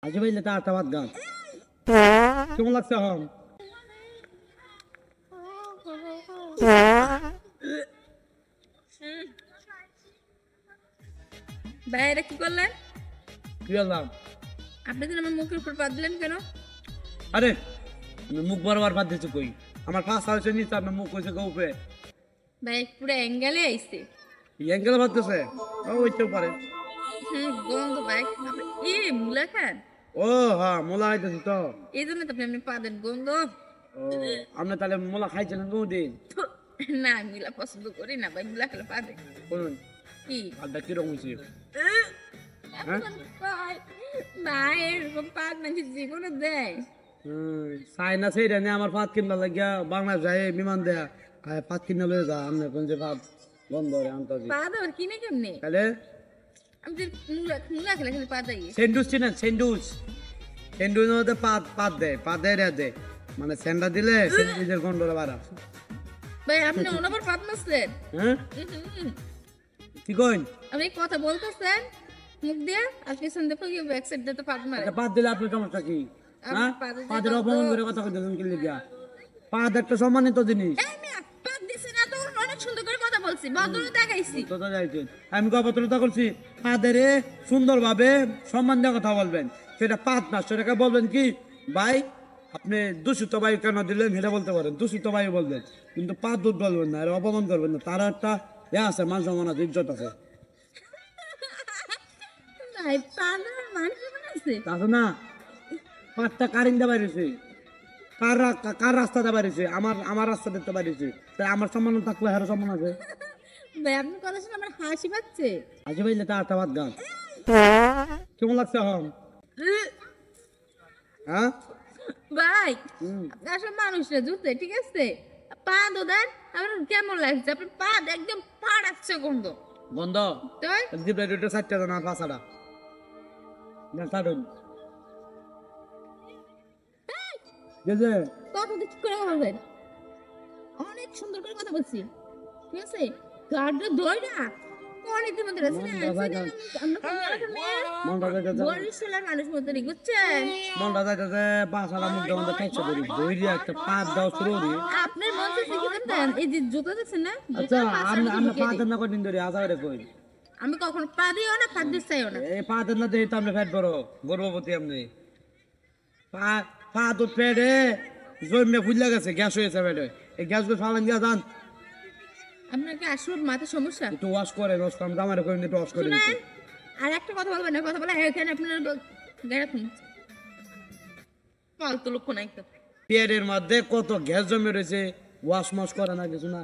আজকে ভাই লেতা আটাবাদ গান কেমন লাগছে এখন? ভাই এটা কি করলেন? কি বললাম? আপনি তো আমার মুখের উপর পা দিলেন কেন? আরে আমি মুখ বরাবর বাদ দিচ্ছি কই, আমার পাঁচ হয়েছে নিচে, আপনার মুখ হয়েছে গৌপে ভাই পুরো অ্যাঙ্গেলে আইছে। অ্যাঙ্গেল বাদতেছে ওইতেও পারে। গন্ধ ভাই। এ মুলা খান? ও হ্যাঁ মোলা খাইতেছি তো, এই জন্য তো আপনি পা দেন গন্ধ। ও আপনি তাহলে মোলা খাইছিলেন কোনদিন? থু, না মুলা পছন্দ করি না ভাই, মুলা খেলে পা দেন। বলুন কি আড্ডা কিরকম হয়েছে? হ্যাঁ? ভাই এরকম পা নাকি জীবনে দেয়? চাইনা সেই রে আমার পাত কিনবা লাগিয়া বাংলাদেশ যায় বিমান দেয়া পাত কিনা লয়ে যা, আপনি কোন যে পাত বন্ধ রে আনতাছি পা দেওয়ার কিনে কেমনে? তাহলে আমি যে মুলা খেলে খালি পা দেয়। সেন্ডুস চিনেন? সেন্ডুস সেন্ডুস মধ্যে পাত দেয়, পাত দেয় রে দেয়, মানে সেন্ডা দিলে সেন্ডুসের গন্ডরে বাড়া। ভাই আপনি অনবর পাত মারছেন। হ্যাঁ কি কইন? আপনি কথা বলতেছেন মুখ দিয়ে আর পিছন দিয়ে ফুকিয়ে ব্যাক সাইড দিয়ে তো পাত মারে। পাত দিলে আপনার সমস্যা কি? হ্যাঁ পাতে যে পাতের গন্ধ। অপমান করে কথা কইতেছেন কি লিগা? পাত একটা সম্মানিত জিনিস। এই মিয়া, পাত দিছি না তো, অনেক সুন্দর করে কথা বলছি, ভদ্রতা দেখাইছি। তো যাইছেন আমি কপত্রতা করছি পাদেরে সুন্দরভাবে সম্মান দিয়ে কথা বলবেন, সেটা পাত না, সেটাকে বলবেন কি ভাই আপনি দূষিত বায়ু কেন দিলেন সেটা বলতে পারেন, দূষিত বায়ু বলবেন, কিন্তু পাত দুধ বলবেন না, এর অপমান করবেন না, তার একটা আছে মান সম্মান আছে, ইজ্জত আছে। ভাই পাগল মানুষ বানাইছে। তাছে না পাতটা কারিন্দা বাইরেছে, কার রাস্তাটা বাইরেছে, আমার রাস্তা দেখতে বাইরেছে, তাই আমার সম্মান থাকলে হেরো সম্মান আছে। ভাই আপনার কথা শুনে আমার হাসি পাচ্ছে। আজকে ভাই লেতা আটাবাদ গান কেমন লাগছে এখন? হ্যাঁ ভাই আপনি আসলে মানুষরা জুতে ঠিক আছে, পা তো দেন, আমার কেমন লাগছে? আপনার পা একদম পাড়াচ্ছে গন্ধ। বন্ধ তাই জিব্রাইলটা সাতটা না পাঁচটা না সাড়ুন গেছে। কথা তো ঠিক করে বলবেন, অনেক সুন্দর করে কথা বলছি ঠিক আছে। গার্ডটা ধরে না অনেকদিন মধ্যে আছে না, মনটা যাইতেছে বরিশালের মানুষ মতো বুঝছেন। মনটা যাইতেছে পাঁচটা মুখটা মধ্যে খাইছে করি দইরিয়া একটা পাত দাও শুরু করি। আপনার মন চাইছে কি জানেন? এই যে জুতা দেখছেন না, আচ্ছা জুতার পাশে আমরা আমি আমরা ঢুকিয়ে পাত দিই। না কদিন ধরে আজারে কই আমি কখনো পা দিও না, পা দিতে চাইও না। এই পাত না দেই তো আমরা ফ্যাট বড় গর্ভবতী আপনি পা পা তো পেটে জমে ফুলে গেছে, গ্যাস হয়েছে পেটে, এই গ্যাসগুলো ফালান দিয়া যান আপনার কি আসল মাথা সমস্যা? একটু ওয়াশ করে ওয়াশ করে জামারে করে একটু ওয়াশ করে দিতে। শুনেন, আর একটা কথা বলবেন না, কথা বলে এখানে আপনার গায়ে ফালতু লক্ষ্য নাই তো। পেটের মধ্যে কত গ্যাস জমে রয়েছে, ওয়াশ মশ করে না কিছু না।